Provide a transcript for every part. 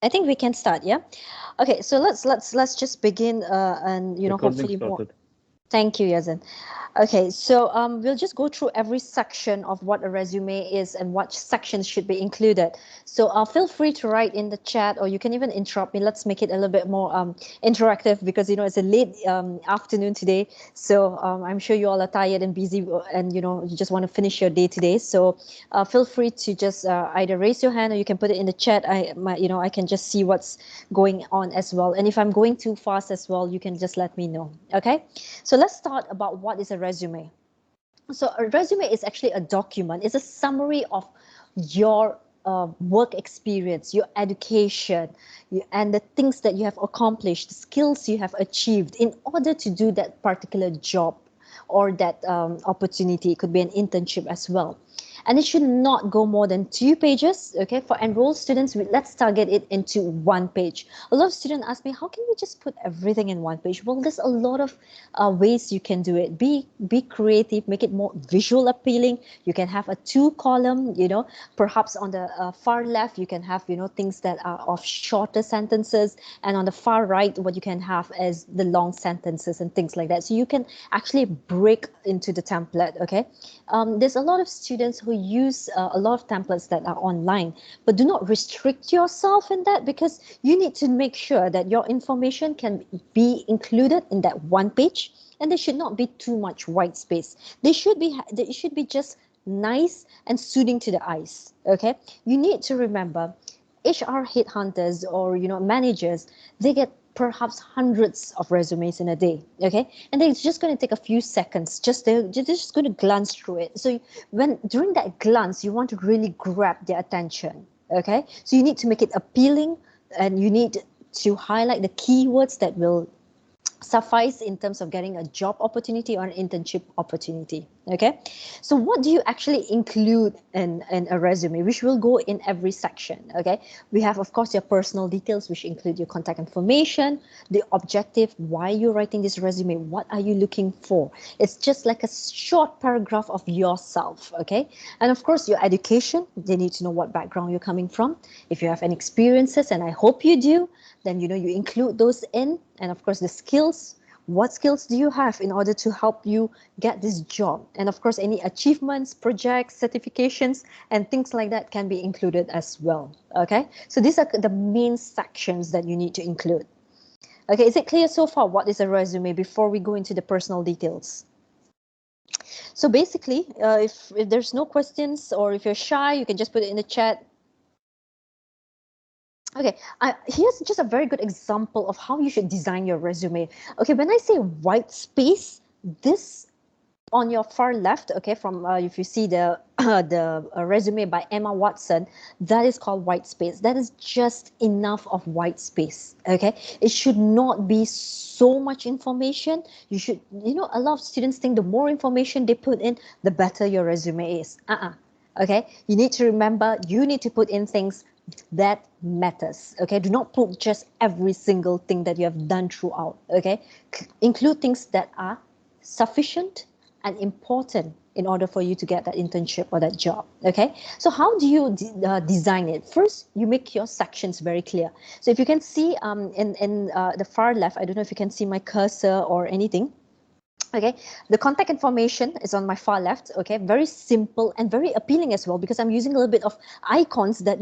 I think we can start, yeah. Okay, so let's just begin and Recording hopefully more. started. Thank you, Yazin. Okay, so we'll just go through every section of what a resume is and what sections should be included. So feel free to write in the chat, or you can even interrupt me. Let's make it a little bit more interactive because it's a late afternoon today. So I'm sure you all are tired and busy, and you just want to finish your day today. So feel free to just either raise your hand or you can put it in the chat. I can just see what's going on as well. And if I'm going too fast as well, you can just let me know. Okay. So let's start about what is a resume. So a resume is actually a document. It's a summary of your work experience, your education, and the things that you have accomplished, the skills you have achieved in order to do that particular job or that opportunity. It could be an internship as well. And it should not go more than 2 pages. Okay, for enrolled students, let's target it into 1 page. A lot of students ask me, how can we just put everything in 1 page? Well, there's a lot of ways you can do it. Be creative, make it more visual appealing. You can have a 2 column, perhaps on the far left you can have things that are of shorter sentences, and on the far right what you can have is the long sentences and things like that. So you can actually break into the template. Okay, there's a lot of students who use a lot of templates that are online, but do not restrict yourself in that, because you need to make sure that your information can be included in that 1 page, and there should not be too much white space. They should be just nice and soothing to the eyes. Okay, you need to remember, HR headhunters or managers, they get perhaps hundreds of resumes in a day. Okay, and then it's just going to take a few seconds, they're just going to glance through it. So when during that glance you want to really grab their attention. Okay, so you need to make it appealing, and you need to highlight the keywords that will suffice in terms of getting a job opportunity or an internship opportunity. Okay, so what do you actually include in a resume, which will go in every section? Okay, we have, of course, your personal details, which include your contact information, the objective, why you're writing this resume, what are you looking for. It's just like a short paragraph of yourself. Okay, and of course your education, they need to know what background you're coming from. If you have any experiences, and I hope you do, then you include those in. And of course the skills, what skills do you have in order to help you get this job? And of course any achievements, projects, certifications, and things like that can be included as well. Okay, so these are the main sections that you need to include. Okay, is it clear so far what is a resume before we go into the personal details? So basically, if there's no questions, or if you're shy, you can just put it in the chat. Okay, here's just a very good example of how you should design your resume. Okay, when I say white space, this on your far left, okay, from if you see the the resume by Emma Watson, that is called white space. That is just enough of white space. Okay, it should not be so much information. You should, a lot of students think the more information they put in, the better your resume is. Okay, you need to remember, you need to put in things that matters. Okay, do not put just every single thing that you have done throughout. Okay, include things that are sufficient and important in order for you to get that internship or that job. Okay, so how do you design it? First, you make your sections very clear. So if you can see in the far left, I don't know if you can see my cursor or anything. Okay, the contact information is on my far left. Okay, very simple and very appealing as well, because I'm using a little bit of icons that,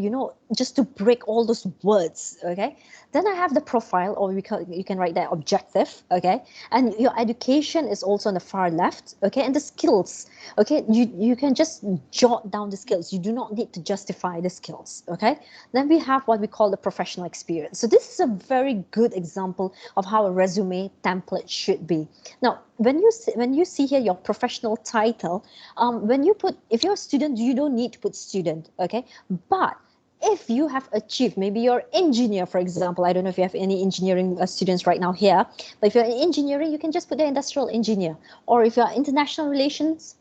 just to break all those words. Okay, then I have the profile, or you can write that objective. Okay, and your education is also on the far left. Okay, and the skills. Okay, you can just jot down the skills. You do not need to justify the skills. Okay, then we have what we call the professional experience. So this is a very good example of how a resume template should be. Now, when you see here your professional title, when you put, if you're a student, you don't need to put student. Okay, but if you have achieved, maybe you're engineer, for example. I don't know if you have any engineering students right now here, but if you're in engineering, you can just put the industrial engineer. Or if you're international relations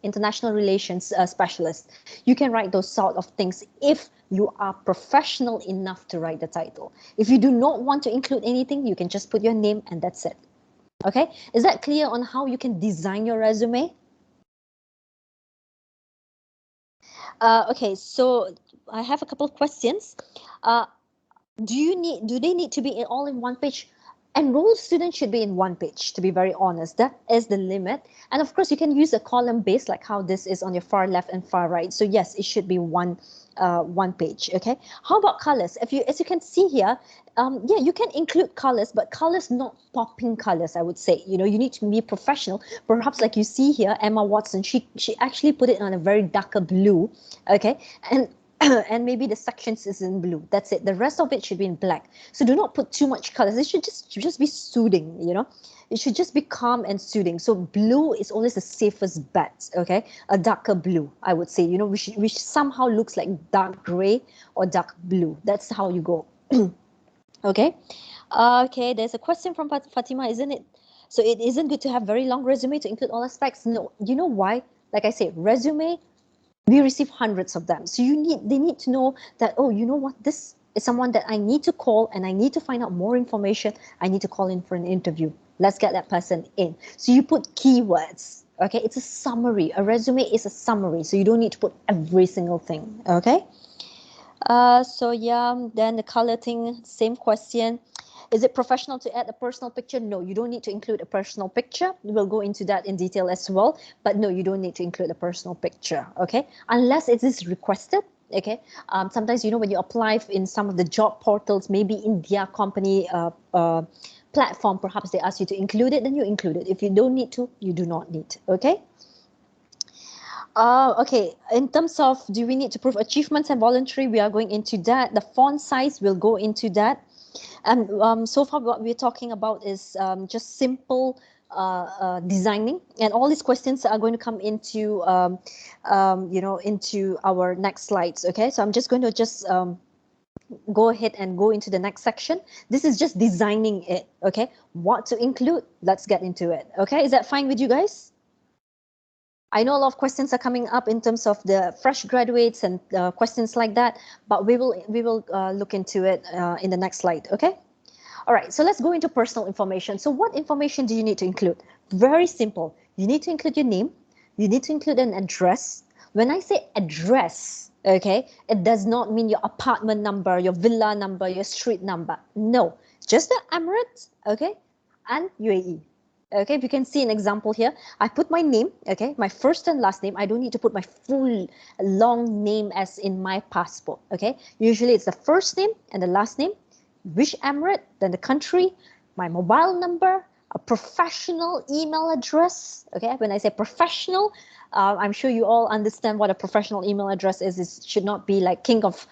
specialist, you can write those sort of things if you are professional enough to write the title. If you do not want to include anything, you can just put your name and that's it. Okay, is that clear on how you can design your resume? Okay, so I have a couple of questions. Do they need to be all in one page? Enrolled students should be in one page, to be very honest. That is the limit. And of course, you can use a column base like how this is on your far left and far right. So yes, it should be one page. Okay. How about colors? As you can see here, yeah, you can include colors, but colors not popping colors, I would say. You know, you need to be professional. Perhaps like you see here, Emma Watson, she actually put it on a very darker blue. Okay. And and maybe the sections is in blue. That's it. The rest of it should be in black. So do not put too much colors. It should just be soothing, you know. It should just be calm and soothing. So blue is always the safest bet. Okay, a darker blue, I would say. You know, which somehow looks like dark gray or dark blue. That's how you go. Okay. Okay. There's a question from Fatima, isn't it? So it isn't good to have very long resume to include all aspects. No. You know why? Like I say, resume, we receive hundreds of them. So they need to know that, oh, you know what, this is someone that I need to call and I need to find out more information. I need to call in for an interview. Let's get that person in. So you put keywords. Okay, it's a summary. A resume is a summary. So you don't need to put every single thing. Okay. So yeah, then the color thing, same question. Is it professional to add a personal picture? No, you don't need to include a personal picture. We'll go into that in detail as well. But no, you don't need to include a personal picture, okay? Unless it is requested, okay? Sometimes, you know, when you apply in some of the job portals, maybe in their company platform, perhaps they ask you to include it, then you include it. If you don't need to, you do not need, okay? Okay, in terms of do we need to prove achievements and voluntary, we are going into that. The font size will go into that. And so far what we're talking about is just simple designing, and all these questions are going to come into you know, into our next slides. Okay, so I'm just going to go ahead and go into the next section. This is just designing it. Okay, what to include, let's get into it. Okay, is that fine with you guys? I know a lot of questions are coming up in terms of the fresh graduates and questions like that, but we will look into it in the next slide. Okay. All right, so let's go into personal information. So what information do you need to include? Very simple. You need to include your name. You need to include an address. When I say address, okay, it does not mean your apartment number, your villa number, your street number. No, just the Emirates, okay, and UAE. Okay, if you can see an example here, I put my name, okay, my first and last name. I don't need to put my full long name as in my passport, okay. Usually it's the first name and the last name, which emirate, then the country, my mobile number, a professional email address. Okay, when I say professional, I'm sure you all understand what a professional email address is. It should not be like king of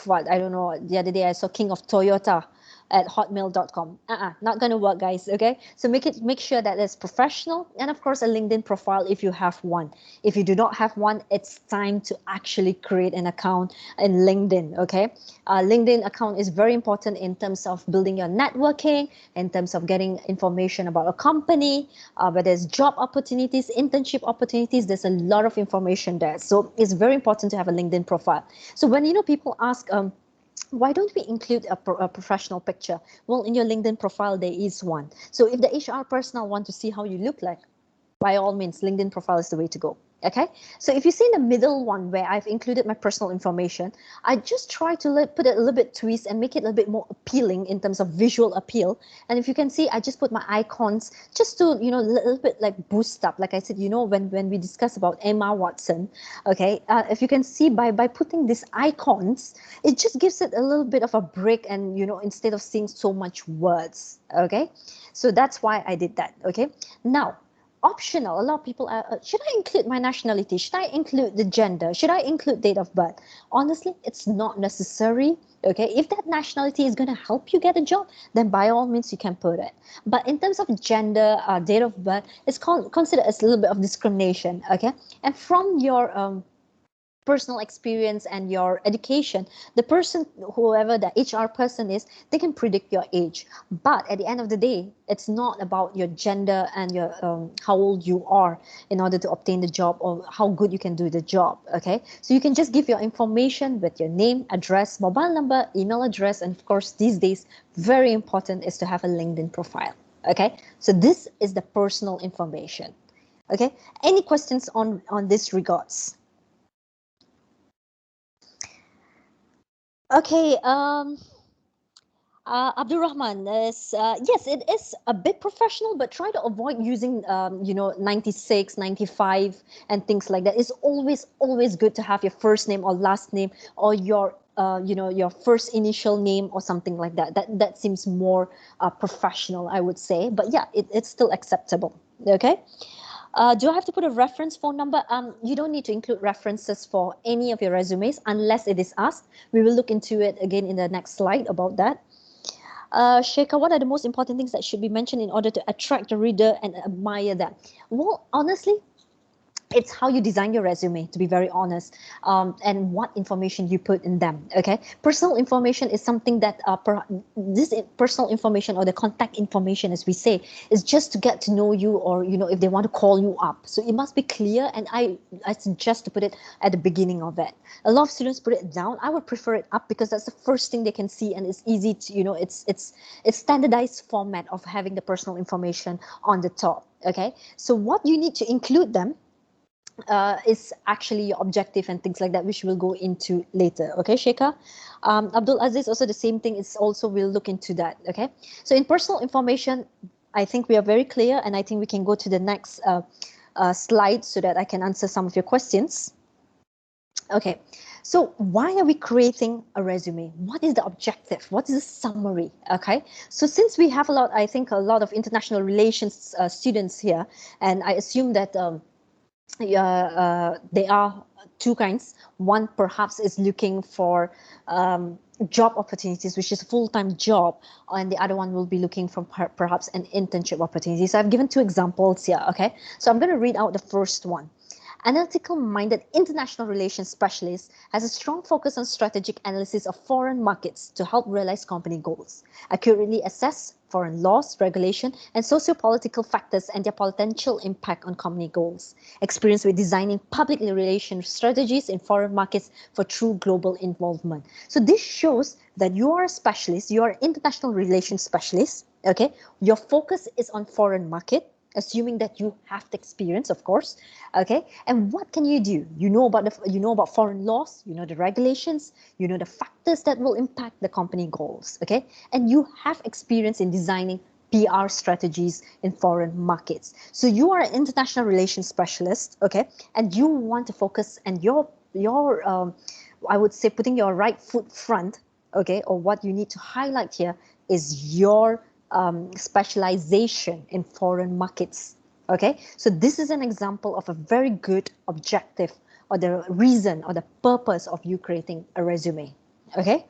what, I don't know. The other day I saw king of Toyota at hotmail.com. Not gonna work, guys. Okay, so make sure that it's professional, and of course a LinkedIn profile if you have one. If you do not have one, it's time to actually create an account in LinkedIn. Okay, LinkedIn account is very important in terms of building your networking, in terms of getting information about a company, whether it's job opportunities, internship opportunities. There's a lot of information there, so it's very important to have a LinkedIn profile. So when people ask why don't we include a professional picture? Well, in your LinkedIn profile, there is one. So if the HR personnel want to see how you look like, by all means, LinkedIn profile is the way to go. Okay, so if you see the middle one where I've included my personal information, I just try to put it a little bit twist and make it a little bit more appealing in terms of visual appeal. And if you can see, I just put my icons just to, you know, a little bit like boost up. Like I said, you know, when we discuss about Emma Watson, okay, if you can see by putting these icons, it just gives it a little bit of a break, and you know, instead of seeing so much words. Okay, so that's why I did that. Okay, now optional. A lot of people are, should I include my nationality? Should I include the gender? Should I include date of birth? Honestly, it's not necessary. Okay, if that nationality is going to help you get a job, then by all means you can put it. But in terms of gender, date of birth, it's considered as a little bit of discrimination. Okay, and from your personal experience and your education, the person, whoever the HR person is, they can predict your age. But at the end of the day, it's not about your gender and your how old you are in order to obtain the job, or how good you can do the job. Okay, so you can just give your information with your name, address, mobile number, email address, and of course these days very important is to have a LinkedIn profile. Okay, so this is the personal information. Okay, any questions on this regards? Okay, Abdul Rahman is, yes, it is a bit professional, but try to avoid using, 96, 95, and things like that. It's always good to have your first name or last name, or your, your first initial name or something like that. That seems more professional, I would say. But yeah, it's still acceptable. Okay. Do I have to put a reference phone number? You don't need to include references for any of your resumes unless it is asked. We will look into it again in the next slide about that. Shekhar, what are the most important things that should be mentioned in order to attract the reader and admire them? Well, honestly, it's how you design your resume, to be very honest, and what information you put in them. Okay, personal information is something that this personal information, or the contact information, as we say, is just to get to know you, or if they want to call you up. So it must be clear, and I suggest to put it at the beginning of it. A lot of students put it down. I would prefer it up because that's the first thing they can see, and it's easy to, it's standardized format of having the personal information on the top. Okay, so what you need to include them is actually your objective and things like that, which we'll go into later. Okay, Shekhar? Abdul Aziz, also the same thing. It's also, we'll look into that. Okay, so in personal information, I think we are very clear, and I think we can go to the next slide so that I can answer some of your questions. Okay, so why are we creating a resume? What is the objective? What is the summary? Okay, so since we have I think a lot of international relations students here, and I assume that there are two kinds. One perhaps is looking for job opportunities, which is a full-time job, and the other one will be looking for perhaps an internship opportunity. So I've given two examples here. Okay, so I'm going to read out the first one. Analytical-minded international relations specialist has a strong focus on strategic analysis of foreign markets to help realize company goals, accurately assess foreign laws, regulation, and socio-political factors and their potential impact on company goals, experience with designing public relations strategies in foreign markets for true global involvement. So this shows that you are a specialist, you are an international relations specialist, okay? Your focus is on foreign market, assuming that you have the experience, of course. Okay, and what can you do? You know about foreign laws, you know the regulations, you know the factors that will impact the company goals. Okay, and you have experience in designing PR strategies in foreign markets. So you are an international relations specialist. Okay, and you want to focus, and your I would say, putting your right foot front. Okay, or what you need to highlight here is your specialization in foreign markets. Okay, so this is an example of a very good objective, or the reason or the purpose of you creating a resume. Okay,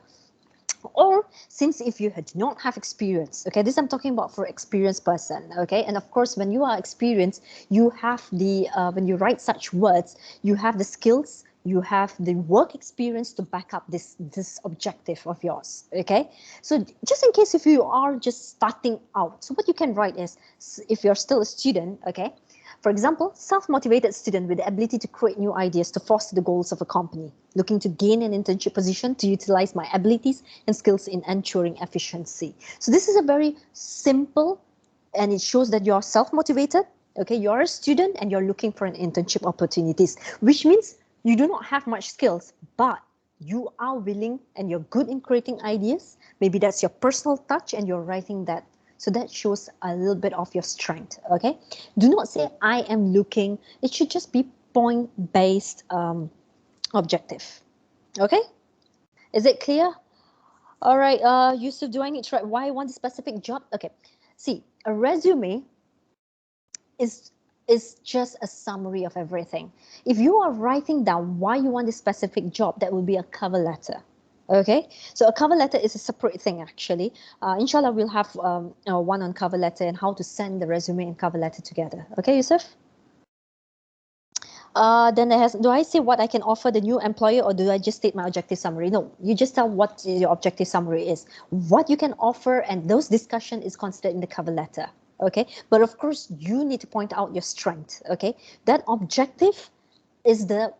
or since if you do not have experience, okay, this I'm talking about for experienced person. Okay, and of course when you are experienced, you have the when you write such words, you have the skills, you have the work experience to back up this objective of yours. Okay, so just in case if you are just starting out, so what you can write is, if you're still a student, okay, for example, self-motivated student with the ability to create new ideas to foster the goals of a company, looking to gain an internship position to utilize my abilities and skills in ensuring efficiency. So this is a very simple, and it shows that you're self-motivated. Okay, you're a student and you're looking for an internship opportunities, which means you do not have much skills, but you are willing and you're good in creating ideas. Maybe that's your personal touch and you're writing that. So that shows a little bit of your strength. Okay, do not say I am looking. It should just be point-based objective. Okay, is it clear? All right, Yusuf, do I need to write why I want a specific job? Okay, see, a resume is just a summary of everything. If you are writing down why you want a specific job, that will be a cover letter. Okay, so a cover letter is a separate thing actually. Inshallah, we'll have one on cover letter and how to send the resume and cover letter together. Okay, Yusuf? Then there has, do I say what I can offer the new employer, or do I just state my objective summary? No, you just tell what your objective summary is, what you can offer, and those discussion is considered in the cover letter. Okay, but of course you need to point out your strength. Okay, that objective is the,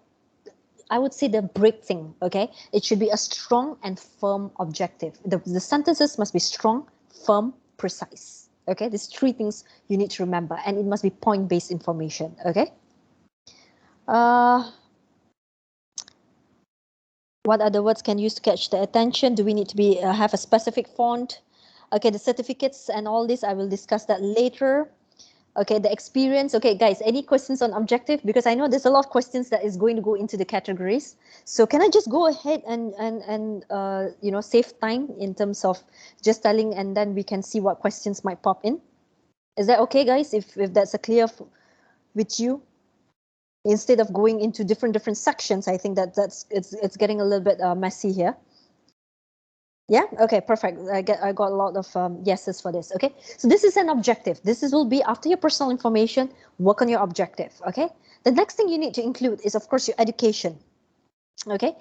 I would say, the break thing. Okay, it should be a strong and firm objective. The sentences must be strong, firm, precise. Okay, these three things you need to remember, and it must be point-based information. Okay. Uh, What other words can use to catch the attention? Do we need to be have a specific font? Okay, the certificates and all this, I will discuss that later. Okay, the experience. Okay, guys, any questions on objective? Because I know there's a lot of questions that is going to go into the categories. So can I just go ahead and save time in terms of just telling, and then we can see what questions might pop in. Is that okay, guys? If that's a clear with you, instead of going into different sections, I think it's getting a little bit messy here. Yeah. Okay. Perfect. I got a lot of yeses for this. Okay. So this is an objective. Will be after your personal information. Work on your objective. Okay. The next thing you need to include is, of course, your education. Okay.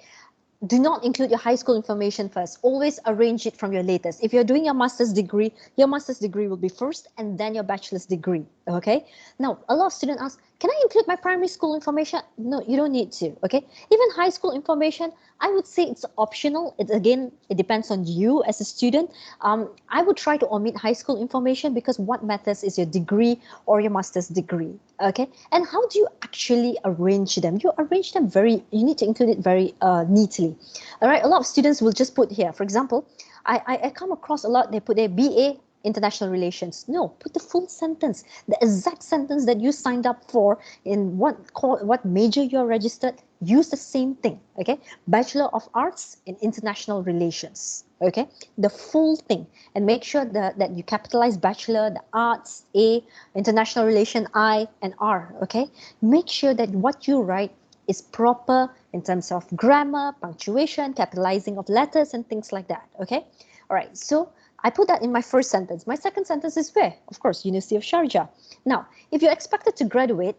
Do not include your high school information first. Always arrange it from your latest. If you're doing your master's degree, your master's degree will be first and then your bachelor's degree. Okay. Now, a lot of students ask, can I include my primary school information? No, you don't need to. Okay. Even high school information, I would say it's optional. It depends on you as a student. I would try to omit high school information because what matters is your degree or your master's degree. Okay. And how do you actually arrange them? You arrange them you need to include it very neatly. All right. A lot of students will just put here, for example, I come across a lot, they put a BA international relations. No, put the full sentence, the exact sentence that you signed up for in what major you're registered. Use the same thing. Okay, Bachelor of Arts in International Relations. Okay, the full thing, and make sure that you capitalize bachelor, the arts, A, international relation, I, and R. Okay, make sure that what you write is proper in terms of grammar, punctuation, capitalizing of letters, and things like that. Okay, all right. So I put that in my first sentence. My second sentence is where? Of course, University of Sharjah. Now, if you're expected to graduate,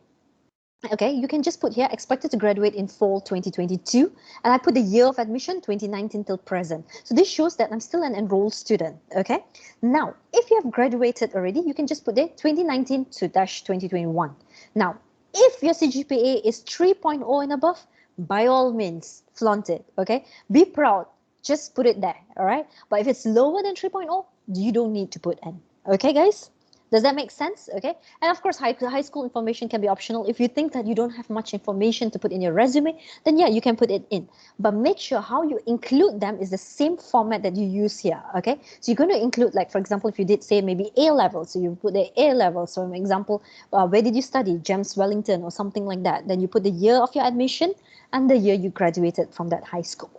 okay, you can just put here expected to graduate in fall 2022, and I put the year of admission 2019 till present. So this shows that I'm still an enrolled student. Okay, now if you have graduated already, you can just put there 2019 to dash 2021. Now, if your CGPA is 3.0 and above, by all means, flaunt it. Okay, be proud. Just put it there. All right. But if it's lower than 3.0, you don't need to put N. Okay, guys? Does that make sense? Okay. And of course, high school information can be optional. If you think that you don't have much information to put in your resume, then yeah, you can put it in. But make sure how you include them is the same format that you use here. Okay. So you're going to include, like, for example, if you did say maybe A level, so you put the A level. So for example, where did you study? GEMS Wellington or something like that. Then you put the year of your admission and the year you graduated from that high school.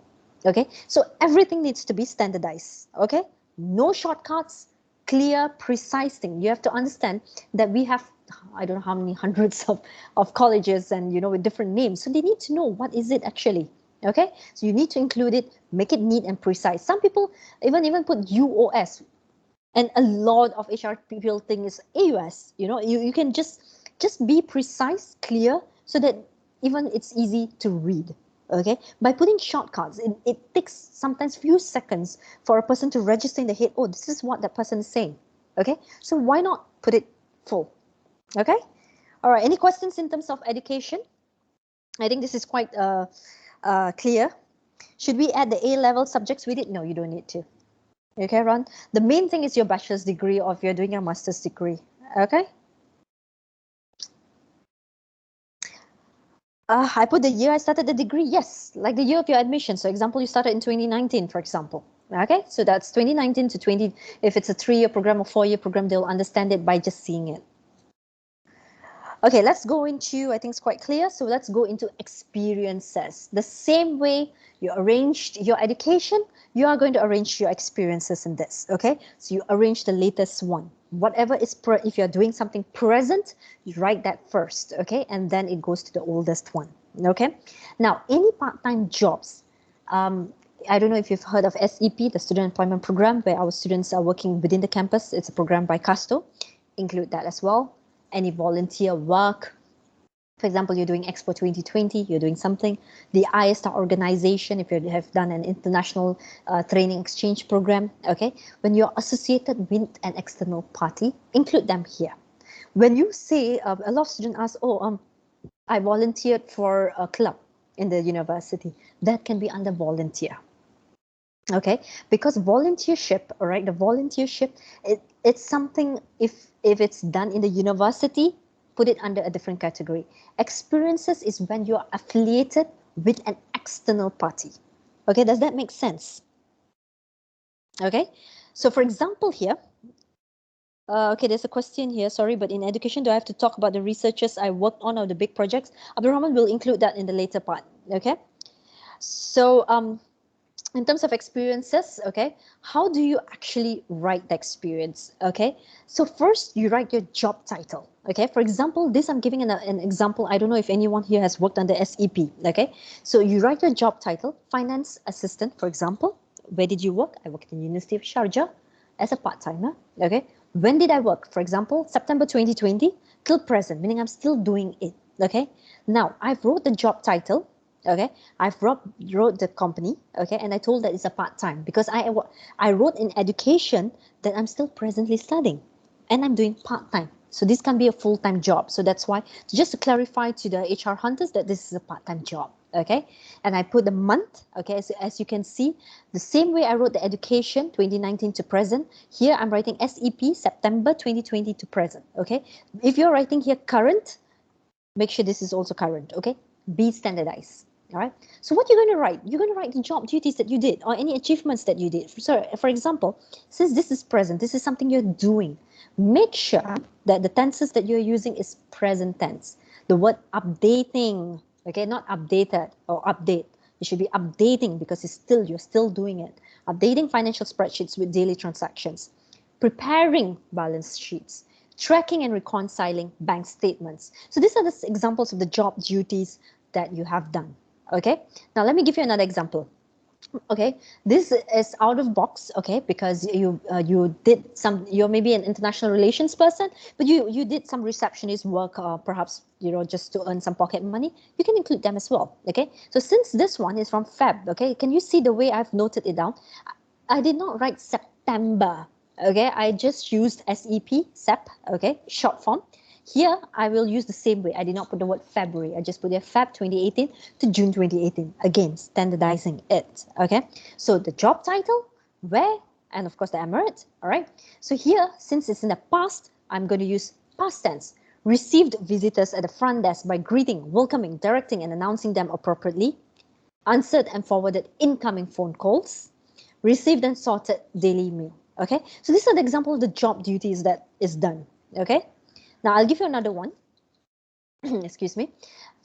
Okay. So everything needs to be standardized. Okay. No shortcuts. Clear, precise thing. You have to understand that we have, I don't know how many hundreds of colleges and, with different names. So they need to know what is it actually. Okay, so you need to include it, make it neat and precise. Some people even put UOS, and a lot of HR people think is AUS. You can just be precise, clear, so that even it's easy to read. Okay, by putting shortcuts, it takes sometimes few seconds for a person to register in the head, oh, this is what that person is saying. Okay, so why not put it full? Okay, all right, any questions in terms of education? I think this is quite clear. Should we add the A-level subjects with it? No, you don't need to. Okay, Ron, the main thing is your bachelor's degree, or if you're doing your master's degree. Okay. I put the year I started the degree. Yes, like the year of your admission. So example, you started in 2019, for example. Okay, so that's 2019 to 20. If it's a 3-year program or 4-year program, they'll understand it by just seeing it. Okay, let's go into, I think it's quite clear. So let's go into experiences. The same way you arranged your education, you are going to arrange your experiences in this. Okay, so you arrange the latest one. Whatever is, if you're doing something present, you write that first. Okay, and then it goes to the oldest one. Okay, now any part-time jobs. I don't know if you've heard of SEP, the Student Employment Program, where our students are working within the campus. It's a program by Casto. Include that as well. Any volunteer work. For example, you're doing Expo 2020, you're doing something. The ISTAR organization, if you have done an international training exchange program, okay? When you're associated with an external party, include them here. When you say, a lot of students ask, I volunteered for a club in the university, that can be under volunteer. Okay, because volunteership, all right, the volunteership, it's something, if it's done in the university, put it under a different category. Experiences is when you're affiliated with an external party. Okay, does that make sense? Okay, so for example here, okay, there's a question here, sorry, but in education, do I have to talk about the researchers I worked on or the big projects? Abdurrahman will include that in the later part, okay? So in terms of experiences, okay, how do you actually write the experience, okay? So first, you write your job title, okay? For example, this I'm giving an example. I don't know if anyone here has worked under SEP, okay? So you write your job title, finance assistant, for example. Where did you work? I worked in the University of Sharjah as a part-timer, okay? When did I work? For example, September 2020 till present, meaning I'm still doing it, okay? Now, I've wrote the job title, okay? I've wrote the company, okay? And I told that it's a part-time because I wrote in education that I'm still presently studying and I'm doing part-time. So this can be a full-time job. So that's why, just to clarify to the HR hunters that this is a part-time job, okay? And I put the month, okay? So as you can see, the same way I wrote the education 2019 to present, here I'm writing SEP September 2020 to present, okay? If you're writing here current, make sure this is also current, okay? Be standardized. All right. So what you're going to write? You're going to write the job duties that you did or any achievements that you did. So, for example, since this is present, this is something you're doing. Make sure that the tenses that you're using is present tense. The word updating, okay, not updated or update. It should be updating because you're still doing it. Updating financial spreadsheets with daily transactions. Preparing balance sheets, tracking and reconciling bank statements. So these are the examples of the job duties that you have done. Okay, now let me give you another example. Okay, this is out of box, okay, because you did some, you're maybe an international relations person, but you did some receptionist work, perhaps, just to earn some pocket money. You can include them as well. Okay, so since this one is from Feb, okay, can you see the way I've noted it down? I did not write September, okay, I just used SEP, okay, short form. Here, I will use the same way. I did not put the word February. I just put there Feb 2018 to June 2018. Again, standardizing it, okay? So the job title, where, and of course the emirate, all right? So here, since it's in the past, I'm going to use past tense. Received visitors at the front desk by greeting, welcoming, directing, and announcing them appropriately. Answered and forwarded incoming phone calls. Received and sorted daily mail, okay? So these are the example of the job duties that is done, okay? Now I'll give you another one. Excuse me.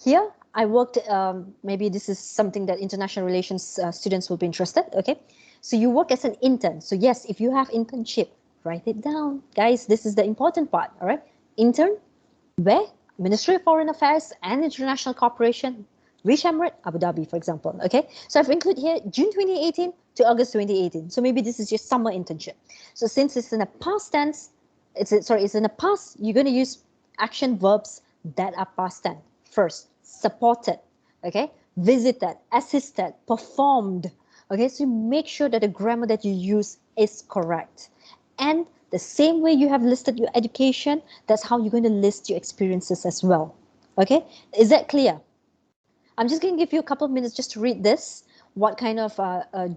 Here I worked, maybe this is something that international relations students will be interested, okay? So you work as an intern. So yes, if you have internship, write it down. Guys, this is the important part, all right? Intern, where? Ministry of Foreign Affairs and International Cooperation, which Emirate? Abu Dhabi, for example, okay? So I've included here June 2018 to August 2018. So maybe this is your summer internship. So since it's in a past tense, it's in the past, you're going to use action verbs that are past tense. First, supported, okay? Visited, assisted, performed, okay? So make sure that the grammar that you use is correct. And the same way you have listed your education, that's how you're going to list your experiences as well. Okay? Is that clear? I'm just going to give you a couple of minutes just to read this. What kind of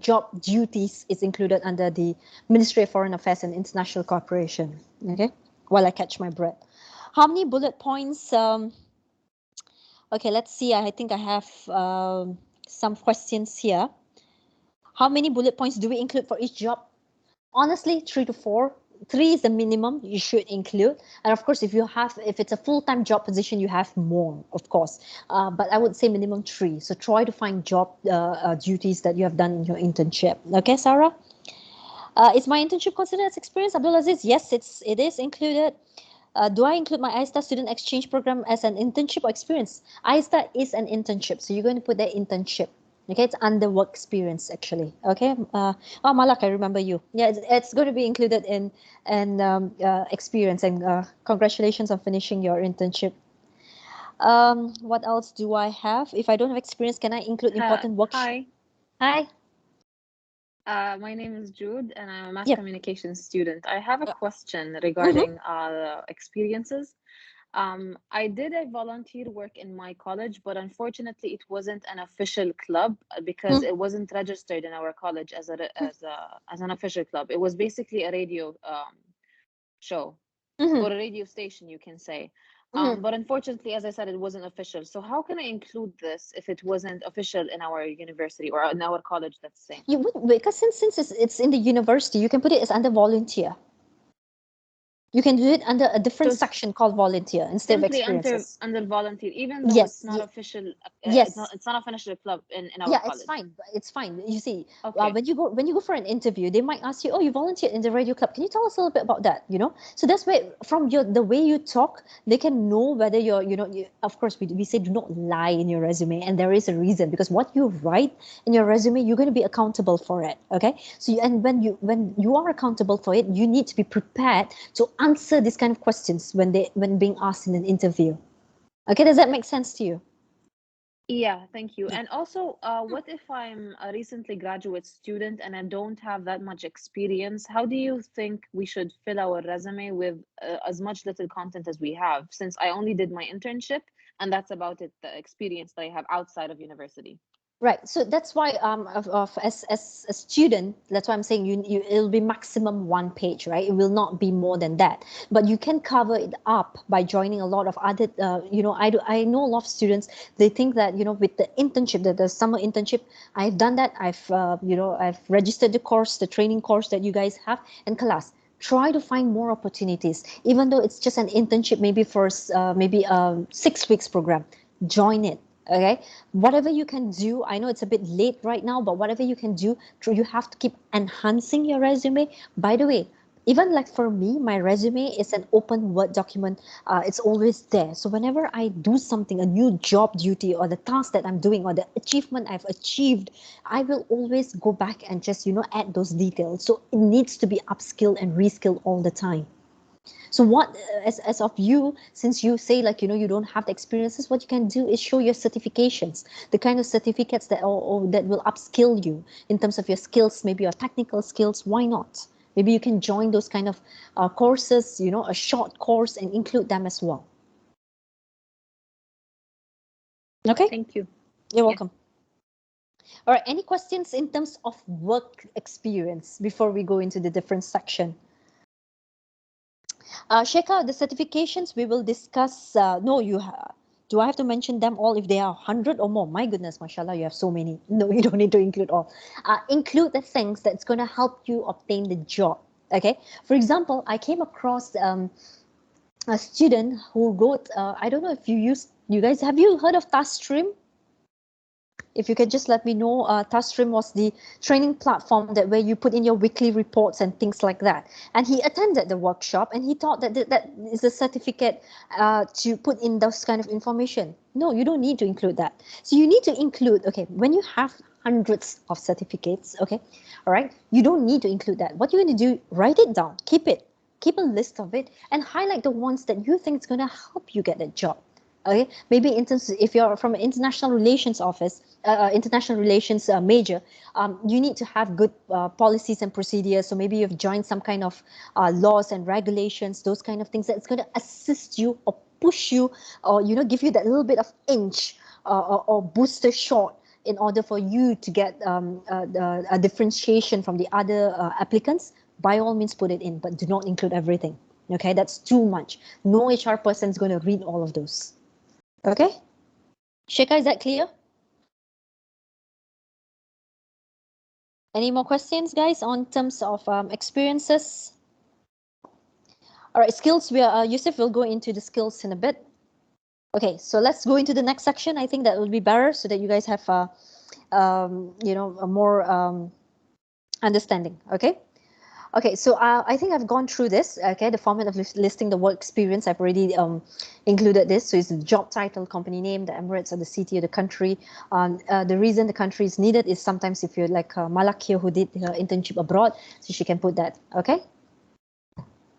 job duties is included under the Ministry of Foreign Affairs and International Cooperation? Okay? While I catch my breath. How many bullet points? Okay, let's see. I think I have some questions here. How many bullet points do we include for each job? Honestly, 3 to 4. 3 is the minimum you should include. And of course, if it's a full-time job position, you have more, of course. But I would say minimum 3. So try to find job duties that you have done in your internship. Okay, Sarah? Is my internship considered as experience? Abdulaziz, yes, it is included. Do I include my ISTA student exchange program as an internship or experience? ISTA is an internship, so you're going to put that internship. Okay, it's under work experience actually. Okay, oh Malak, I remember you. Yeah, it's going to be included in experience. And congratulations on finishing your internship. What else do I have? If I don't have experience, can I include important work? Hi. Hi. My name is Jude, and I'm a mass Yep. communications student. I have a question Mm-hmm. regarding experiences. I did a volunteer work in my college, but unfortunately, it wasn't an official club because it wasn't registered in our college as an official club. It was basically a radio show or a radio station, you can say. But unfortunately, as I said, it wasn't official. So how can I include this if it wasn't official in our university or in our college, let's say? You would, because since it's in the university, you can put it as under volunteer. You can do it under a So different section called volunteer instead of simply under experiences. volunteer, even though Yes, it's not official, yes. it's not official club in our Yeah, it's college. fine. It's fine. You see, Okay. when you go for an interview, they might ask you, "Oh, you volunteered in the radio club. Can you tell us a little bit about that?" You know. So that's where from your the way you talk, they can know whether you're, of course, we say do not lie in your resume, and there is a reason because what you write in your resume, you're going to be accountable for it. Okay. So and when you are accountable for it, you need to be prepared to answer these kind of questions when being asked in an interview. Okay, does that make sense to you? Yeah, thank you. And also, what if I'm a recently graduate student and I don't have that much experience? How do you think we should fill our resume with as much little content as we have, since I only did my internship and that's about it, the experience that I have outside of university? Right. So that's why as a student, that's why I'm saying it'll be maximum one page, right? It will not be more than that. But you can cover it up by joining a lot of other I know a lot of students, they think that, with the internship, the summer internship, I've done that. I've registered the course, the training course that you guys have, and class. Try to find more opportunities, even though it's just an internship, maybe for maybe a 6 weeks program. Join it. Okay, whatever you can do, I know it's a bit late right now, but whatever you can do, you have to keep enhancing your resume. By the way, even like for me, my resume is an open Word document. It's always there, so whenever I do something, a new job duty or the task that I'm doing or the achievement I've achieved, I will always go back and just add those details. So it needs to be upskill and reskill all the time. So what, as of you, since you say like you don't have the experiences, what you can do is show your certifications, the kind of certificates that or that will upskill you in terms of your skills, maybe your technical skills. Why not? Maybe you can join those kind of courses, a short course, and include them as well. Okay, Thank you. you're Yeah. welcome. All right, any questions in terms of work experience before we go into the different section? Sheka, the certifications we will discuss. No, do I have to mention them all if they are 100 or more? My goodness, mashallah, you have so many. No, you don't need to include all. Include the things that's going to help you obtain the job. Okay. For example, I came across a student who wrote, I don't know if you guys, have you heard of TaskStream? If you could just let me know, TaskStream was the training platform that where you put in your weekly reports and things like that. And he attended the workshop and he thought that that is a certificate to put in those kind of information. No, you don't need to include that. So you need to include, okay, when you have hundreds of certificates, okay, all right, you don't need to include that. What you're going to do, write it down, keep a list of it, and highlight the ones that you think is going to help you get a job. Okay, maybe in terms, if you're from an international relations office, international relations major, you need to have good policies and procedures. So maybe you've joined some kind of laws and regulations, those kind of things that's going to assist you or push you, or give you that little bit of inch or booster shot in order for you to get a differentiation from the other applicants. By all means, put it in, but do not include everything. Okay, that's too much. No HR person is going to read all of those. Okay, Sheka, is that clear? Any more questions, guys, on terms of experiences? All right, skills. Yusuf will go into the skills in a bit. Okay, so let's go into the next section. I think that will be better so that you guys have a more understanding. Okay. Okay, so I think I've gone through this. Okay, the format of listing the work experience, I've already included this. So it's the job title, company name, the Emirates or the city or the country. The reason the country is needed is sometimes if you're like Malak here who did her internship abroad, so she can put that. Okay,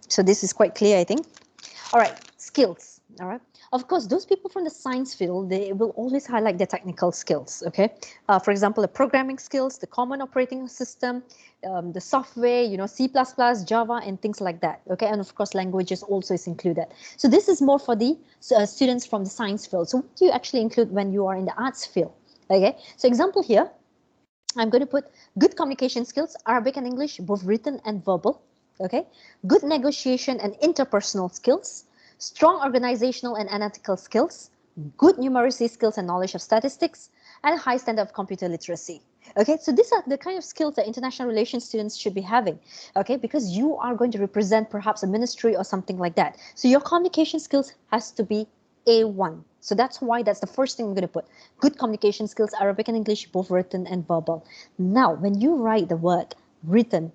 so this is quite clear, I think. All right, skills. All right. Of course, those people from the science field, they will always highlight their technical skills, okay? For example, the programming skills, the common operating system, the software, C++, Java, and things like that, okay? And of course, languages also is included. So this is more for the students from the science field. So what do you actually include when you are in the arts field, okay? So example here, I'm going to put good communication skills, Arabic and English, both written and verbal, okay? Good negotiation and interpersonal skills, strong organizational and analytical skills, good numeracy skills and knowledge of statistics, and a high standard of computer literacy. Okay, so these are the kind of skills that international relations students should be having, okay, because you are going to represent perhaps a ministry or something like that. So your communication skills has to be A1. So that's why that's the first thing I'm going to put. Good communication skills, Arabic and English, both written and verbal. Now, when you write the word written,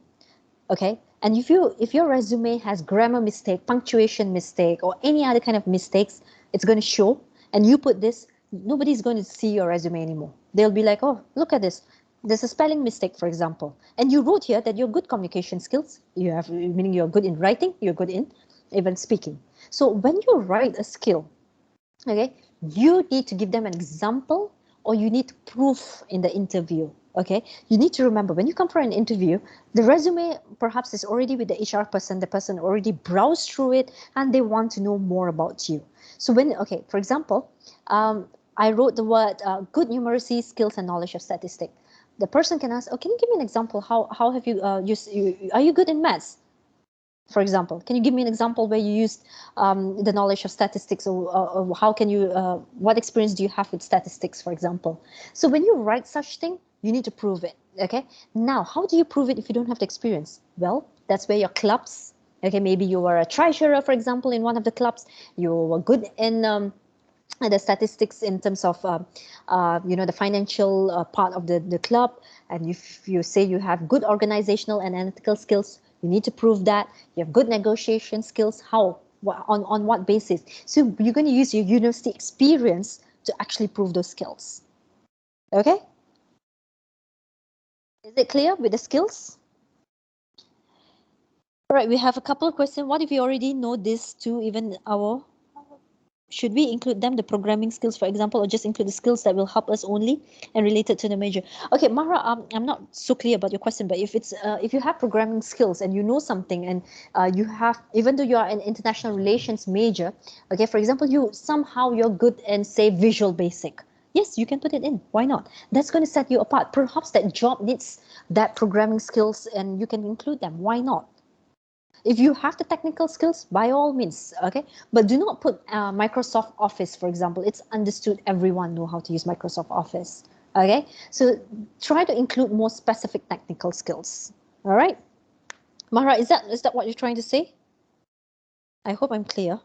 okay, and if your resume has grammar mistake, punctuation mistake, or any other kind of mistakes, it's going to show. And you put this, nobody's going to see your resume anymore. They'll be like, oh, look at this. There's a spelling mistake, for example. And you wrote here that you're good communication skills. You have, meaning you're good in writing, you're good in even speaking. So when you write a skill, okay, you need to give them an example or you need to prove in the interview. Okay, you need to remember when you come for an interview, the resume perhaps is already with the HR person, the person already browsed through it and they want to know more about you. So when, okay, for example, I wrote the word good numeracy skills and knowledge of statistics. The person can ask, oh, can you give me an example? How have you, are you good in maths? For example, can you give me an example where you used the knowledge of statistics, or how can you, what experience do you have with statistics, for example? So when you write such thing, you need to prove it, okay? Now, how do you prove it if you don't have the experience? Well, that's where your clubs, okay, maybe you were a treasurer, for example, in one of the clubs, you were good in the statistics in terms of the financial part of the club, and if you say you have good organizational and analytical skills, you need to prove that you have good negotiation skills. How, on what basis? So you're going to use your university experience to actually prove those skills. Okay, is it clear with the skills? All right, we have a couple of questions. What if you already know this too, even our, should we include them, the programming skills, for example, or just include the skills that will help us only and related to the major? Okay, Mara, I'm not so clear about your question, but if it's if you have programming skills and you know something, and you have, even though you are an international relations major, okay, for example, you're good in, say, Visual Basic. Yes, you can put it in. Why not? That's going to set you apart. Perhaps that job needs that programming skills and you can include them. Why not? If you have the technical skills, by all means, okay? But do not put Microsoft Office, for example. It's understood everyone know how to use Microsoft Office, okay? So try to include more specific technical skills, all right? Mara, is that what you're trying to say? I hope I'm clear.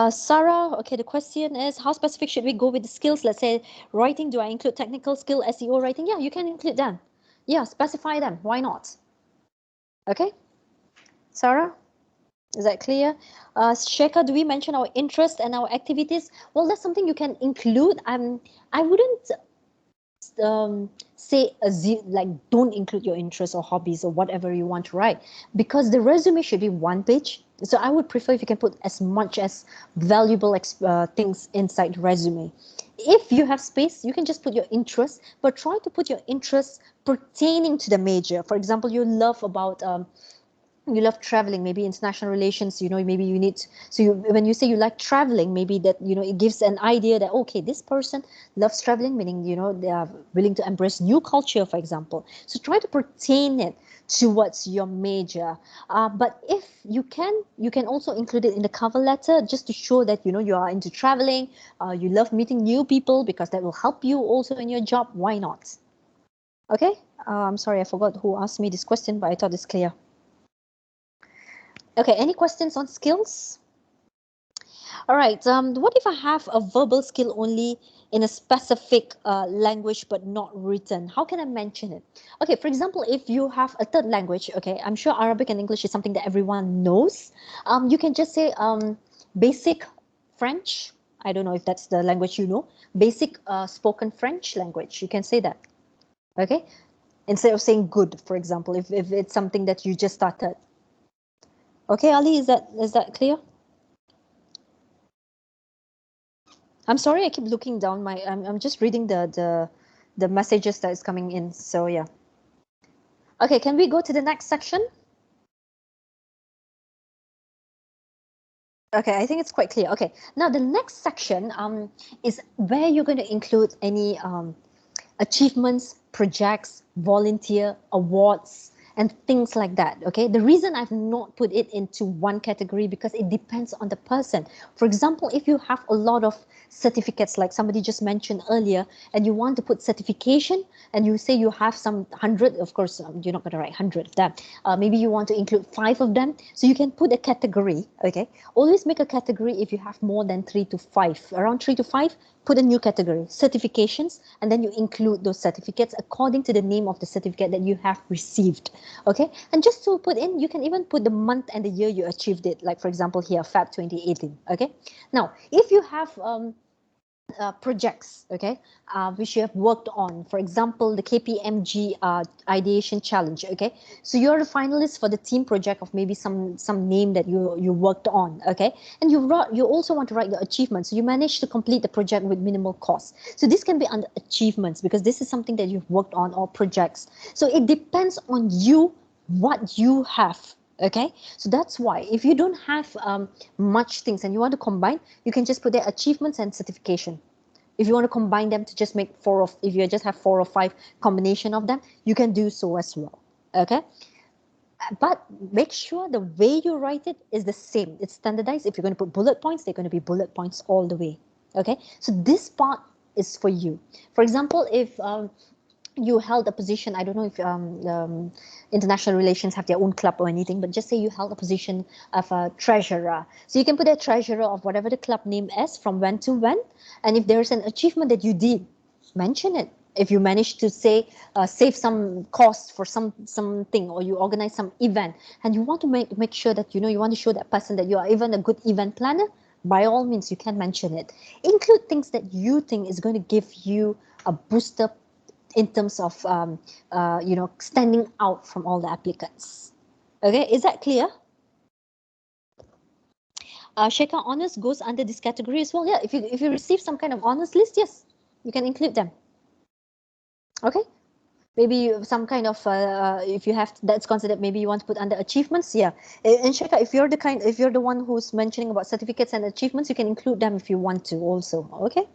Sarah, okay, the question is, how specific should we go with the skills? Let's say writing, do I include technical skill, SEO writing? Yeah, you can include them. Yeah, specify them. Why not? Okay, Sarah? Is that clear? Sheka, do we mention our interests and our activities? Well, that's something you can include. I wouldn't say like don't include your interests or hobbies or whatever you want to write, because the resume should be one page. So I would prefer if you can put as much as valuable things inside the resume. If you have space, you can just put your interests, but try to put your interests pertaining to the major. For example, you love traveling, maybe international relations, maybe you need, so when you say you like traveling, maybe that, it gives an idea that, okay, this person loves traveling, meaning, they are willing to embrace new culture, for example. So try to pertain it towards your major. But if you can also include it in the cover letter, just to show that, you are into traveling, you love meeting new people, because that will help you also in your job. Why not? Okay. I'm sorry, I forgot who asked me this question, but I thought it's clear. Okay, any questions on skills? All right, what if I have a verbal skill only in a specific language but not written? How can I mention it? Okay, for example, if you have a third language, okay, I'm sure Arabic and English is something that everyone knows. You can just say basic French. I don't know if that's the language you know. Basic spoken French language. You can say that, okay? Instead of saying good, for example, if it's something that you just started. Okay, Ali, is that clear? I'm sorry, I keep looking down. I'm just reading the messages that is coming in. So yeah. Okay, can we go to the next section? Okay, I think it's quite clear. Okay, now the next section is where you're going to include any achievements, projects, volunteer, awards, and things like that. Okay, the reason I've not put it into one category because it depends on the person. For example, if you have a lot of certificates like somebody just mentioned earlier, and you want to put certification, and you say you have some 100, of course you're not going to write 100 of them. Maybe you want to include 5 of them, so you can put a category. Okay, always make a category. If you have more than 3 to 5, around 3 to 5, put a new category, certifications, and then you include those certificates according to the name of the certificate that you have received. Okay, and just to put in, you can even put the month and the year you achieved it, like for example here, Feb 2018. Okay, now if you have projects, okay, which you have worked on. For example, the KPMG ideation challenge. Okay, so you're a finalist for the team project of maybe some name that you worked on. Okay, and you also want to write the achievements. So you managed to complete the project with minimal cost. So this can be under achievements because this is something that you've worked on, or projects. So it depends on you what you have. Okay, so that's why if you don't have much things and you want to combine, you can just put there achievements and certification. If you want to combine them to just make if you just have 4 or 5 combination of them, you can do so as well. Okay, but make sure the way you write it is the same. It's standardized. If you're going to put bullet points, they're going to be bullet points all the way. Okay, so this part is for you. For example, if you held a position, I don't know if international relations have their own club or anything, but just say you held a position of a treasurer. So you can put a treasurer of whatever the club name is from when to when. And if there's an achievement that you did, mention it. If you manage to say save some costs for something, or you organize some event, and you want to make sure that you want to show that person that you are even a good event planner, by all means you can mention it. Include things that you think is going to give you a booster in terms of standing out from all the applicants. Okay, is that clear? Sheka, honors goes under this category as well. Yeah, if you receive some kind of honors list, yes, you can include them. Okay, maybe some kind of if you have, that's considered, maybe you want to put under achievements. Yeah, and Sheka, if you're the one who's mentioning about certificates and achievements, you can include them if you want to also. Okay.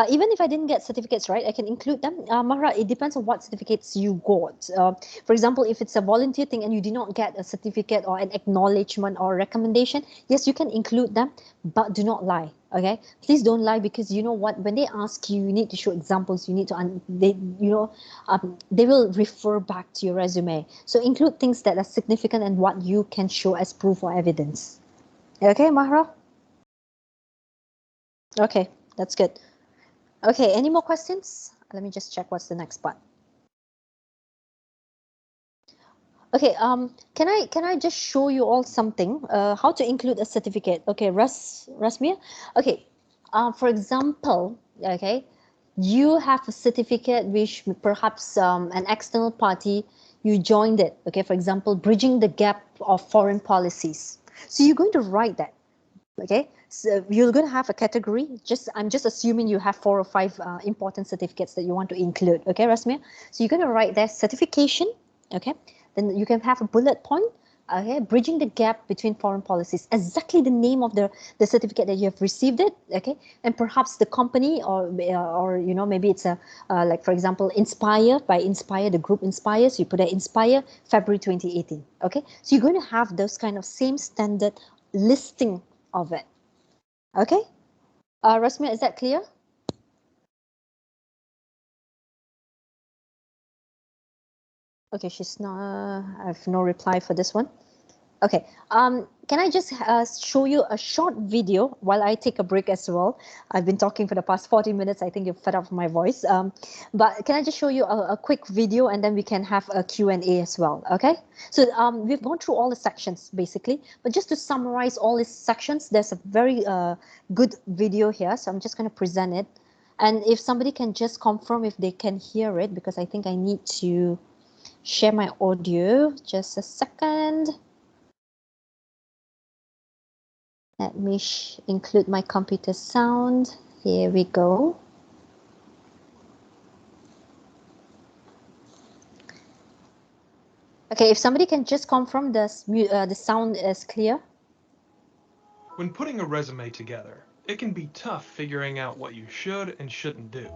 Even if I didn't get certificates, right, I can include them. Mahra, it depends on what certificates you got. For example, if it's a volunteer thing and you did not get a certificate or an acknowledgement or recommendation, yes, you can include them, but do not lie. Okay, please don't lie, because you know what? When they ask you, you need to show examples. You need to, they will refer back to your resume. So include things that are significant and what you can show as proof or evidence. Okay, Mahra? Okay, that's good. Okay, any more questions? Let me just check what's the next part. Okay, can I just show you all something? How to include a certificate? Okay, Rasmia. Okay, for example, okay, you have a certificate which perhaps an external party, you joined it. Okay, for example, bridging the gap of foreign policies. So you're going to write that. Okay, so you're going to have a category. I'm just assuming you have 4 or 5 important certificates that you want to include. Okay, Rasmia. So you're going to write there certification. Okay, then you can have a bullet point. Okay, bridging the gap between foreign policies. Exactly the name of the certificate that you have received it. Okay, and perhaps the company, or maybe it's a like for example Inspire, by Inspire, the group Inspire. So you put a Inspire February 2018. Okay, so you're going to have those kind of same standard listing of it. Okay, Rasmia, is that clear? Okay, she's not. I have no reply for this one. Okay, can I just show you a short video while I take a break as well? I've been talking for the past 40 minutes. I think you're fed up with my voice. But can I just show you a quick video, and then we can have a Q&A as well, okay? So we've gone through all the sections basically, but just to summarize all these sections, there's a very good video here. So I'm just going to present it. And if somebody can just confirm if they can hear it, because I think I need to share my audio. Just a second. Let me include my computer sound. Here we go. Okay, if somebody can just confirm the sound is clear. When putting a resume together, it can be tough figuring out what you should and shouldn't do.